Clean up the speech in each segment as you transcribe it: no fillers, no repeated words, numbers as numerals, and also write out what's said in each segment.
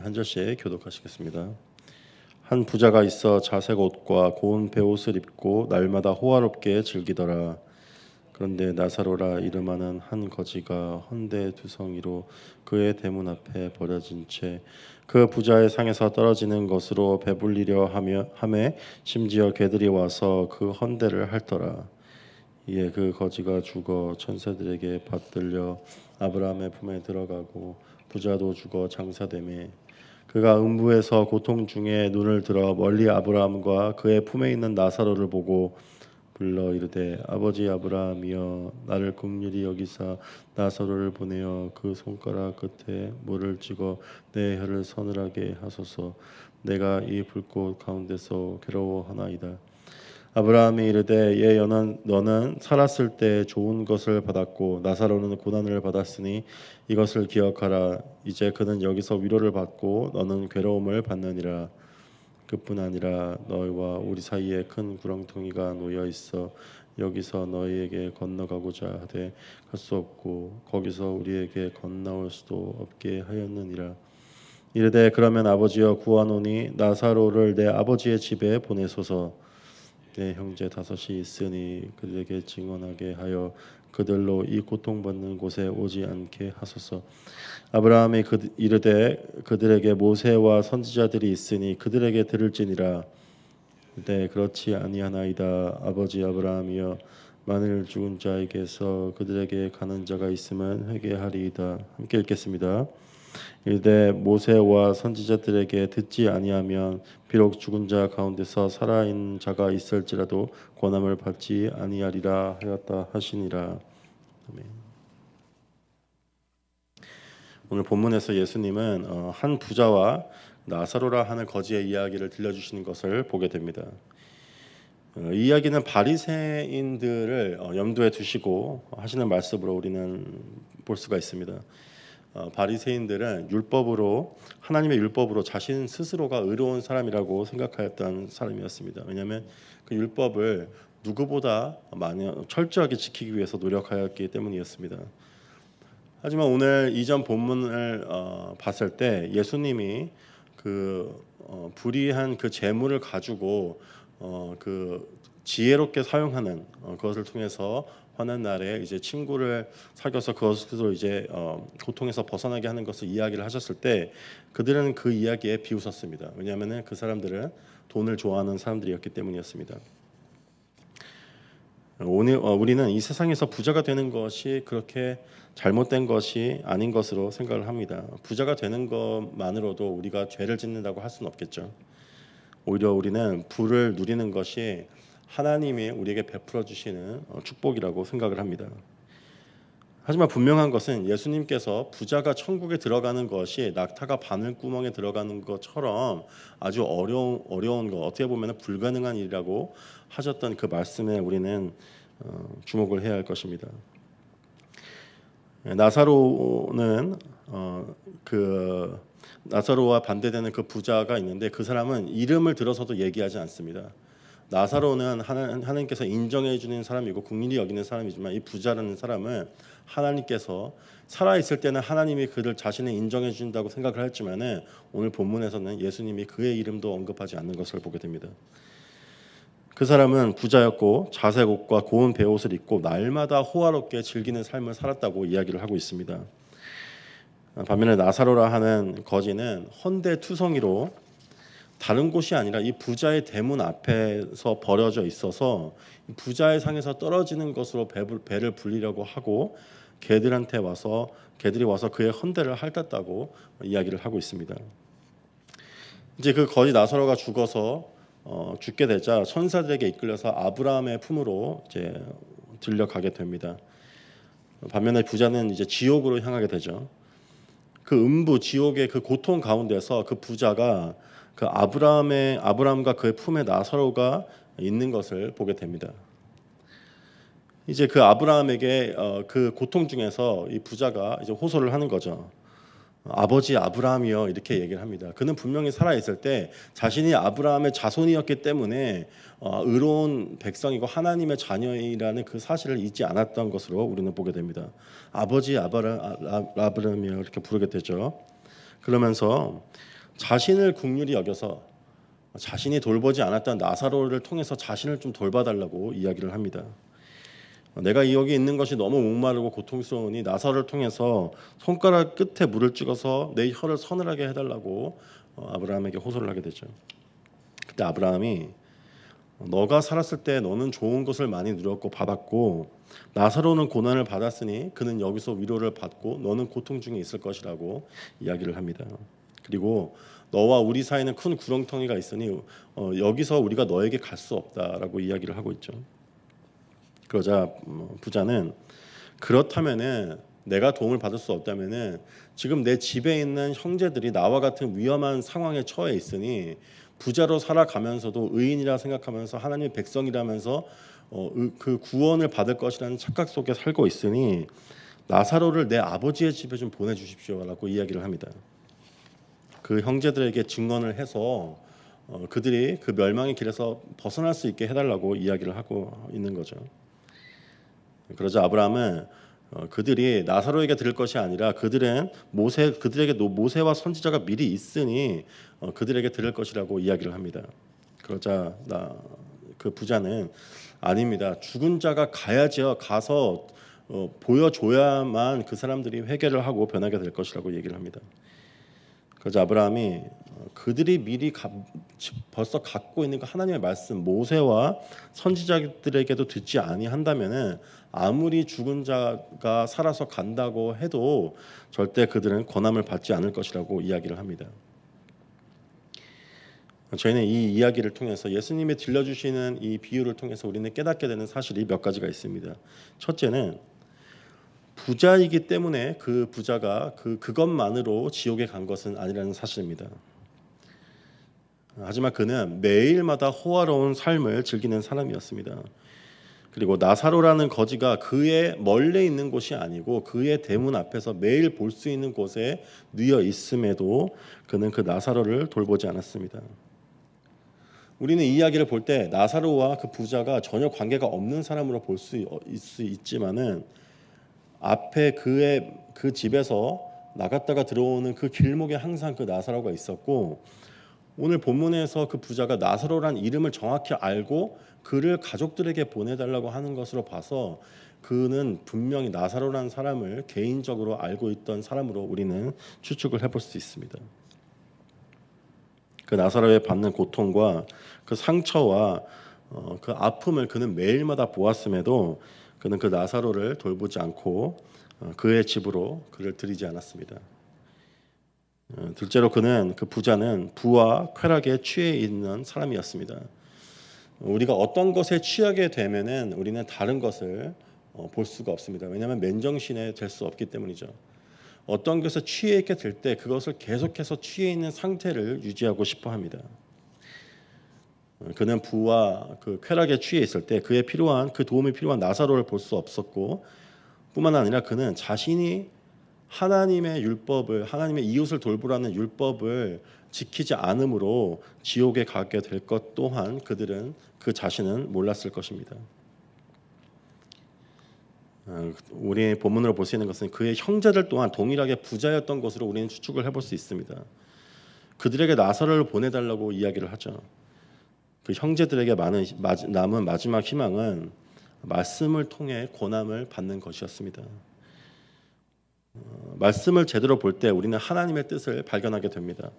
한 절씩 교독하시겠습니다. 한 부자가 있어 자색 옷과 고운 베옷을 입고 날마다 호화롭게 즐기더라. 그런데 나사로라 이름하는 한 거지가 헌데 두성이로 그의 대문 앞에 버려진 채 그 부자의 상에서 떨어지는 것으로 배불리려 하매 심지어 개들이 와서 그 헌데를 핥더라. 이에 그 거지가 죽어 천사들에게 받들려 아브라함의 품에 들어가고 부자도 죽어 장사되매 그가 음부에서 고통 중에 눈을 들어 멀리 아브라함과 그의 품에 있는 나사로를 보고 불러 이르되 아버지 아브라함이여 나를 긍휼히 여기사 나사로를 보내어 그 손가락 끝에 물을 찍어 내 혀를 서늘하게 하소서. 내가 이 불꽃 가운데서 괴로워하나이다. 아브라함이 이르되 너는 살았을 때 좋은 것을 받았고 나사로는 고난을 받았으니 이것을 기억하라. 이제 그는 여기서 위로를 받고 너는 괴로움을 받느니라. 그뿐 아니라 너희와 우리 사이에 큰 구렁텅이가 놓여 있어 여기서 너희에게 건너가고자 하되 갈 수 없고 거기서 우리에게 건너올 수도 없게 하였느니라. 이르되 그러면 아버지여 구하노니 나사로를 내 아버지의 집에 보내소서. 내 형제 다섯이 있으니 그들에게 증언하게 하여 그들로 이 고통받는 곳에 오지 않게 하소서. 아브라함이 이르되 그들에게 모세와 선지자들이 있으니 그들에게 들을지니라. 네, 그렇지 아니하나이다. 아버지 아브라함이여 만일 죽은 자에게서 그들에게 가는 자가 있으면 회개하리이다. 함께 읽겠습니다. 이르되 모세와 선지자들에게 듣지 아니하면 비록 죽은 자 가운데서 살아있는 자가 있을지라도 권함을 받지 아니하리라 하였다 하시니라. 아멘. 오늘 본문에서 예수님은 한 부자와 나사로라 하는 거지의 이야기를 들려주시는 것을 보게 됩니다. 이 이야기는 바리새인들을 염두에 두시고 하시는 말씀으로 우리는 볼 수가 있습니다. 바리새인들은 하나님의 율법으로 자신 스스로가 의로운 사람이라고 생각하였던 사람이었습니다. 왜냐하면 그 율법을 누구보다 철저하게 지키기 위해서 노력하였기 때문이었습니다. 하지만 오늘 이전 본문을 봤을 때 예수님이 불의한 그 재물을 가지고 그 지혜롭게 사용하는 그것을 통해서 화난 날에 이제 친구를 사귀어서 그것으로 이제 고통에서 벗어나게 하는 것을 이야기를 하셨을 때 그들은 그 이야기에 비웃었습니다. 왜냐하면 그 사람들은 돈을 좋아하는 사람들이었기 때문이었습니다. 오늘 우리는 이 세상에서 부자가 되는 것이 그렇게 잘못된 것이 아닌 것으로 생각을 합니다. 부자가 되는 것만으로도 우리가 죄를 짓는다고 할 수는 없겠죠. 오히려 우리는 부를 누리는 것이 하나님이 우리에게 베풀어 주시는 축복이라고 생각을 합니다. 하지만 분명한 것은 예수님께서 부자가 천국에 들어가는 것이 낙타가 바늘구멍에 들어가는 것처럼 아주 어려운 것, 어떻게 보면 불가능한 일이라고 하셨던 그 말씀에 우리는 주목을 해야 할 것입니다. 나사로는 나사로와 반대되는 그 부자가 있는데 그 사람은 이름을 들어서도 얘기하지 않습니다. 나사로는 하나님께서 인정해 주는 사람이고 긍휼히 여기는 사람이지만 이 부자라는 사람은 하나님께서 살아있을 때는 하나님이 그를 자신을 인정해 준다고 생각을 했지만은 오늘 본문에서는 예수님이 그의 이름도 언급하지 않는 것을 보게 됩니다. 그 사람은 부자였고 자색 옷과 고운 베옷을 입고 날마다 호화롭게 즐기는 삶을 살았다고 이야기를 하고 있습니다. 반면에 나사로라 하는 거지는 헌데투성이로 다른 곳이 아니라 이 부자의 대문 앞에서 버려져 있어서 부자의 상에서 떨어지는 것으로 배를 불리려고 하고 개들이 와서 그의 헌데를 핥았다고 이야기를 하고 있습니다. 이제 그 거지 나사로가 죽게 되자 천사들에게 이끌려서 아브라함의 품으로 이제 들려가게 됩니다. 반면에 부자는 이제 지옥으로 향하게 되죠. 그 음부 지옥의 그 고통 가운데서 그 부자가 그 아브라함과 그의 품에 나사로가 있는 것을 보게 됩니다. 이제 그 아브라함에게 그 고통 중에서 이 부자가 이제 호소를 하는 거죠. 아버지 아브라함이요 이렇게 얘기를 합니다. 그는 분명히 살아 있을 때 자신이 아브라함의 자손이었기 때문에 의로운 백성이고 하나님의 자녀이라는 그 사실을 잊지 않았던 것으로 우리는 보게 됩니다. 아버지 아브라함이요 이렇게 부르게 되죠. 그러면서 자신을 긍휼히 여겨서 자신이 돌보지 않았던 나사로를 통해서 자신을 좀 돌봐달라고 이야기를 합니다. 내가 여기 있는 것이 너무 목마르고 고통스러우니 나사로를 통해서 손가락 끝에 물을 찍어서 내 혀를 서늘하게 해달라고 아브라함에게 호소를 하게 되죠. 그때 아브라함이 너가 살았을 때 너는 좋은 것을 많이 누렸고 받았고 나사로는 고난을 받았으니 그는 여기서 위로를 받고 너는 고통 중에 있을 것이라고 이야기를 합니다. 그리고 너와 우리 사이는 큰 구렁텅이가 있으니 여기서 우리가 너에게 갈 수 없다라고 이야기를 하고 있죠. 그러자 부자는 그렇다면은 내가 도움을 받을 수 없다면은 지금 내 집에 있는 형제들이 나와 같은 위험한 상황에 처해 있으니 부자로 살아가면서도 의인이라 생각하면서 하나님의 백성이라면서 그 구원을 받을 것이라는 착각 속에 살고 있으니 나사로를 내 아버지의 집에 좀 보내주십시오라고 이야기를 합니다. 그 형제들에게 증언을 해서 그들이 그 멸망의 길에서 벗어날 수 있게 해달라고 이야기를 하고 있는 거죠. 그러자 아브라함은 그들이 나사로에게 들을 것이 아니라 그들에게 모세와 선지자가 미리 있으니 그들에게 들을 것이라고 이야기를 합니다. 그러자 그 부자는 아닙니다. 죽은 자가 가야지요. 가서 보여줘야만 그 사람들이 회개를 하고 변하게 될 것이라고 얘기를 합니다. 그래서 아브라함이 그들이 미리 벌써 갖고 있는 그 하나님의 말씀 모세와 선지자들에게도 듣지 아니한다면은 아무리 죽은 자가 살아서 간다고 해도 절대 그들은 권함을 받지 않을 것이라고 이야기를 합니다. 저희는 이 이야기를 통해서 예수님이 들려주시는 이 비유를 통해서 우리는 깨닫게 되는 사실이 몇 가지가 있습니다. 첫째는 부자이기 때문에 그 부자가 그것만으로 지옥에 간 것은 아니라는 사실입니다. 하지만 그는 매일마다 호화로운 삶을 즐기는 사람이었습니다. 그리고 나사로라는 거지가 그의 멀리 있는 곳이 아니고 그의 대문 앞에서 매일 볼 수 있는 곳에 누워 있음에도 그는 그 나사로를 돌보지 않았습니다. 우리는 이 이야기를 볼 때 나사로와 그 부자가 전혀 관계가 없는 사람으로 볼 수 있지만은 앞에 그 집에서 나갔다가 들어오는 그 길목에 항상 그 나사로가 있었고 오늘 본문에서 그 부자가 나사로란 이름을 정확히 알고 그를 가족들에게 보내달라고 하는 것으로 봐서 그는 분명히 나사로라는 사람을 개인적으로 알고 있던 사람으로 우리는 추측을 해볼 수 있습니다. 그 나사로의 받는 고통과 그 상처와 그 아픔을 그는 매일마다 보았음에도 그는 그 나사로를 돌보지 않고 그의 집으로 그를 들이지 않았습니다. 둘째로 그 부자는 부와 쾌락에 취해 있는 사람이었습니다. 우리가 어떤 것에 취하게 되면은 우리는 다른 것을 볼 수가 없습니다. 왜냐하면 맨정신에 될 수 없기 때문이죠. 어떤 것에 취해 있게 될 때 그것을 계속해서 취해 있는 상태를 유지하고 싶어 합니다. 그는 부와 그 쾌락에 취해 있을 때 그 도움이 필요한 나사로를 볼 수 없었고 뿐만 아니라 그는 자신이 하나님의 율법을 하나님의 이웃을 돌보라는 율법을 지키지 않으므로 지옥에 가게 될 것 또한 그 자신은 몰랐을 것입니다. 우리 본문으로 볼 수 있는 것은 그의 형제들 또한 동일하게 부자였던 것으로 우리는 추측을 해볼 수 있습니다. 그들에게 나사로를 보내달라고 이야기를 하죠. 그 형제들에게 남은 마지막 희망은 말씀을 통해 권함을 받는 것이었습니다. 말씀을 제대로 볼 때 우리는 하나님의 뜻을 발견하게 됩니다.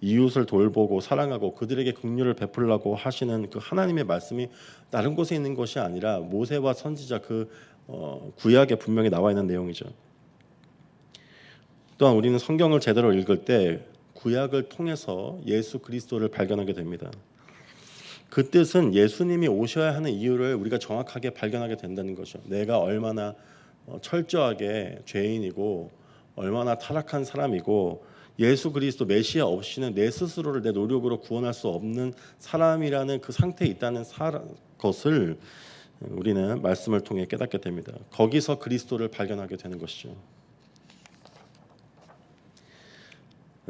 이웃을 돌보고 사랑하고 그들에게 긍휼을 베풀라고 하시는 그 하나님의 말씀이 다른 곳에 있는 것이 아니라 모세와 선지자 구약에 분명히 나와 있는 내용이죠. 또한 우리는 성경을 제대로 읽을 때 구약을 통해서 예수 그리스도를 발견하게 됩니다. 그 뜻은 예수님이 오셔야 하는 이유를 우리가 정확하게 발견하게 된다는 것이죠. 내가 얼마나 철저하게 죄인이고 얼마나 타락한 사람이고 예수 그리스도 메시아 없이는 내 스스로를 내 노력으로 구원할 수 없는 사람이라는 그 상태에 있다는 것을 우리는 말씀을 통해 깨닫게 됩니다. 거기서 그리스도를 발견하게 되는 것이죠.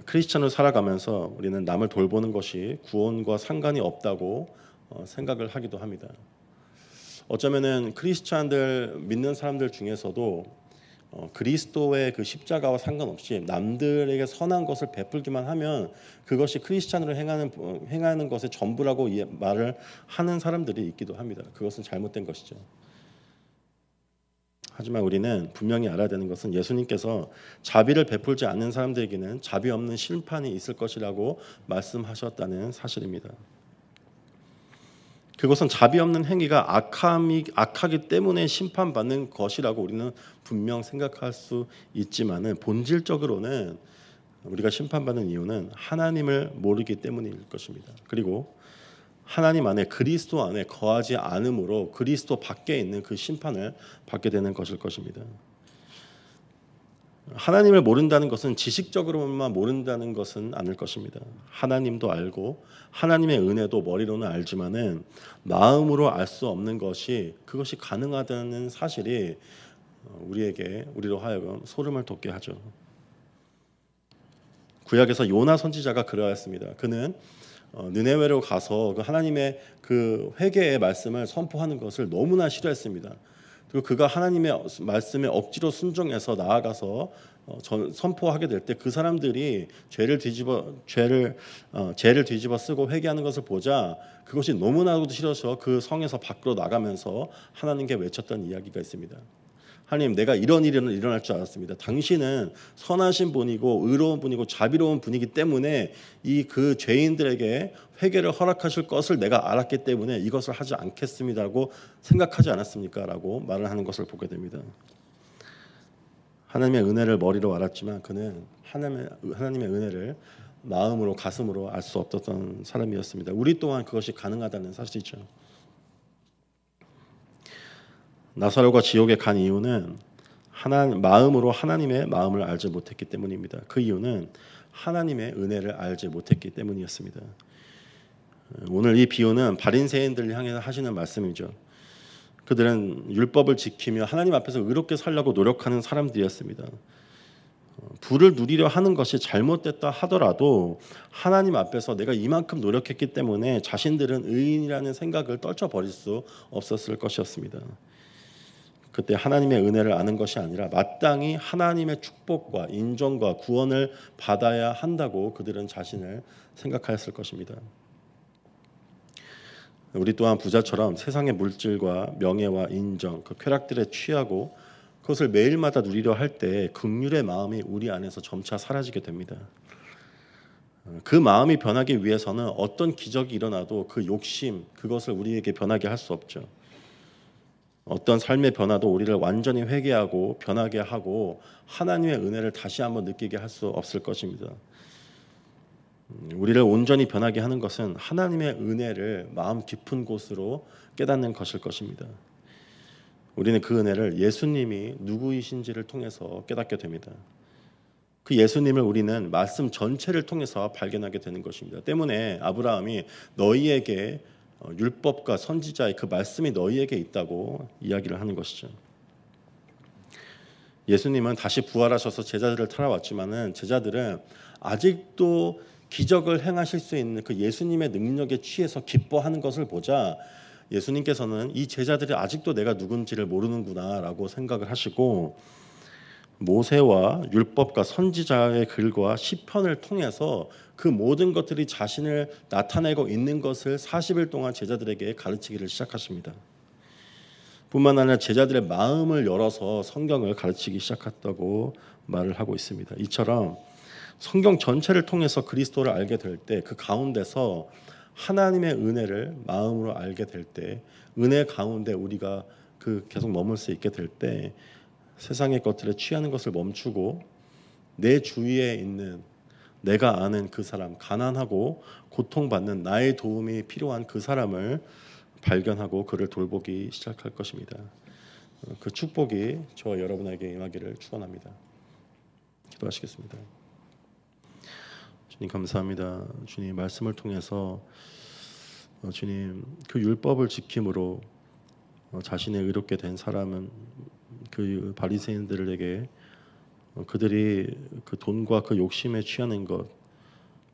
크리스천으로 살아가면서 우리는 남을 돌보는 것이 구원과 상관이 없다고 생각을 하기도 합니다. 어쩌면은 크리스천들 믿는 사람들 중에서도 그리스도의 그 십자가와 상관없이 남들에게 선한 것을 베풀기만 하면 그것이 크리스찬으로 행하는 것의 전부라고 말을 하는 사람들이 있기도 합니다. 그것은 잘못된 것이죠. 하지만 우리는 분명히 알아야 되는 것은 예수님께서 자비를 베풀지 않는 사람들에게는 자비 없는 심판이 있을 것이라고 말씀하셨다는 사실입니다. 그것은 자비 없는 행위가 악하기 때문에 심판받는 것이라고 우리는 분명 생각할 수 있지만은 본질적으로는 우리가 심판받는 이유는 하나님을 모르기 때문일 것입니다. 그리고 하나님 안에 그리스도 안에 거하지 않음으로 그리스도 밖에 있는 그 심판을 받게 되는 것일 것입니다. 하나님을 모른다는 것은 지식적으로만 모른다는 것은 아닐 것입니다. 하나님도 알고 하나님의 은혜도 머리로는 알지만은 마음으로 알 수 없는 것이 그것이 가능하다는 사실이 우리로 하여금 소름을 돋게 하죠. 구약에서 요나 선지자가 그러했습니다. 그는 느네웨로 가서 그 하나님의 그 회개의 말씀을 선포하는 것을 너무나 싫어했습니다. 그리고 그가 하나님의 말씀에 억지로 순종해서 나아가서 선포하게 될 때 그 사람들이 죄를 뒤집어 쓰고 회개하는 것을 보자 그것이 너무나도 싫어서 그 성에서 밖으로 나가면서 하나님께 외쳤던 이야기가 있습니다. 하나님, 내가 이런 일은 일어날 줄 알았습니다. 당신은 선하신 분이고 의로운 분이고 자비로운 분이기 때문에 그 죄인들에게 회개를 허락하실 것을 내가 알았기 때문에 이것을 하지 않겠습니다라고 생각하지 않았습니까? 라고 말을 하는 것을 보게 됩니다. 하나님의 은혜를 머리로 알았지만 그는 하나님의 은혜를 마음으로 가슴으로 알 수 없었던 사람이었습니다. 우리 또한 그것이 가능하다는 사실이죠. 나사로가 지옥에 간 이유는 마음으로 하나님의 마음을 알지 못했기 때문입니다. 그 이유는 하나님의 은혜를 알지 못했기 때문이었습니다. 오늘 이 비유는 바리새인들을 향해 하시는 말씀이죠. 그들은 율법을 지키며 하나님 앞에서 의롭게 살려고 노력하는 사람들이었습니다. 부를 누리려 하는 것이 잘못됐다 하더라도 하나님 앞에서 내가 이만큼 노력했기 때문에 자신들은 의인이라는 생각을 떨쳐버릴 수 없었을 것이었습니다. 그때 하나님의 은혜를 아는 것이 아니라 마땅히 하나님의 축복과 인정과 구원을 받아야 한다고 그들은 자신을 생각하였을 것입니다. 우리 또한 부자처럼 세상의 물질과 명예와 인정, 그 쾌락들에 취하고 그것을 매일마다 누리려 할 때 긍휼의 마음이 우리 안에서 점차 사라지게 됩니다. 그 마음이 변하기 위해서는 어떤 기적이 일어나도 그 욕심, 그것을 우리에게 변하게 할 수 없죠. 어떤 삶의 변화도 우리를 완전히 회개하고 변하게 하고 하나님의 은혜를 다시 한번 느끼게 할 수 없을 것입니다. 우리를 온전히 변하게 하는 것은 하나님의 은혜를 마음 깊은 곳으로 깨닫는 것일 것입니다. 우리는 그 은혜를 예수님이 누구이신지를 통해서 깨닫게 됩니다. 그 예수님을 우리는 말씀 전체를 통해서 발견하게 되는 것입니다. 때문에 아브라함이 너희에게 율법과 선지자의 그 말씀이 너희에게 있다고 이야기를 하는 것이죠. 예수님은 다시 부활하셔서 제자들을 따라왔지만은 제자들은 아직도 기적을 행하실 수 있는 그 예수님의 능력에 취해서 기뻐하는 것을 보자 예수님께서는 이 제자들이 아직도 내가 누군지를 모르는구나라고 생각을 하시고 모세와 율법과 선지자의 글과 시편을 통해서 그 모든 것들이 자신을 나타내고 있는 것을 40일 동안 제자들에게 가르치기를 시작하십니다. 뿐만 아니라 제자들의 마음을 열어서 성경을 가르치기 시작했다고 말을 하고 있습니다. 이처럼 성경 전체를 통해서 그리스도를 알게 될 때 그 가운데서 하나님의 은혜를 마음으로 알게 될 때 은혜 가운데 우리가 계속 머물 수 있게 될 때 세상의 것들에 취하는 것을 멈추고 내 주위에 있는 내가 아는 그 사람, 가난하고 고통받는 나의 도움이 필요한 그 사람을 발견하고 그를 돌보기 시작할 것입니다. 그 축복이 저와 여러분에게 임하기를 축원합니다. 기도하시겠습니다. 주님 감사합니다. 주님 말씀을 통해서 주님 그 율법을 지킴으로 자신이 의롭게 된 사람은 그 바리새인들에게 그들이 그 돈과 그 욕심에 취하는 것,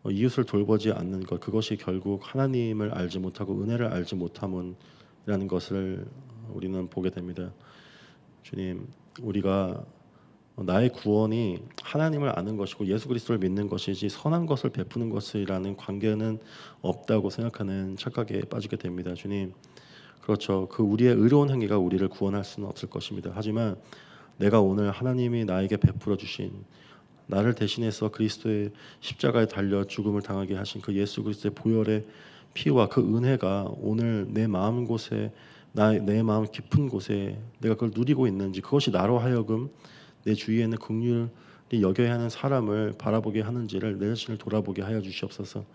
이웃을 돌보지 않는 것, 그것이 결국 하나님을 알지 못하고 은혜를 알지 못함이라는 것을 우리는 보게 됩니다. 주님, 우리가 나의 구원이 하나님을 아는 것이고 예수 그리스도를 믿는 것이지 선한 것을 베푸는 것이라는 관계는 없다고 생각하는 착각에 빠지게 됩니다. 주님, 그렇죠. 그 우리의 의로운 행위가 우리를 구원할 수는 없을 것입니다. 하지만 내가 오늘 하나님이 나에게 베풀어 주신 나를 대신해서 그리스도의 십자가에 달려 죽음을 당하게 하신 그 예수 그리스도의 보혈의 피와 그 은혜가 오늘 내 마음 곳에 내 마음 깊은 곳에 내가 그걸 누리고 있는지, 그것이 나로 하여금 내 주위에 있는 긍휼히 여겨야 하는 사람을 바라보게 하는지를 내 자신을 돌아보게 하여 주시옵소서.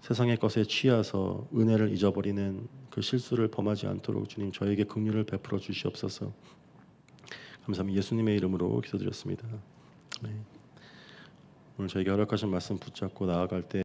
세상의 것에 취해서 은혜를 잊어버리는 그 실수를 범하지 않도록 주님 저에게 긍휼을 베풀어 주시옵소서. 감사합니다. 예수님의 이름으로 기도드렸습니다. 네. 오늘 저에게 허락하신 말씀 붙잡고 나아갈 때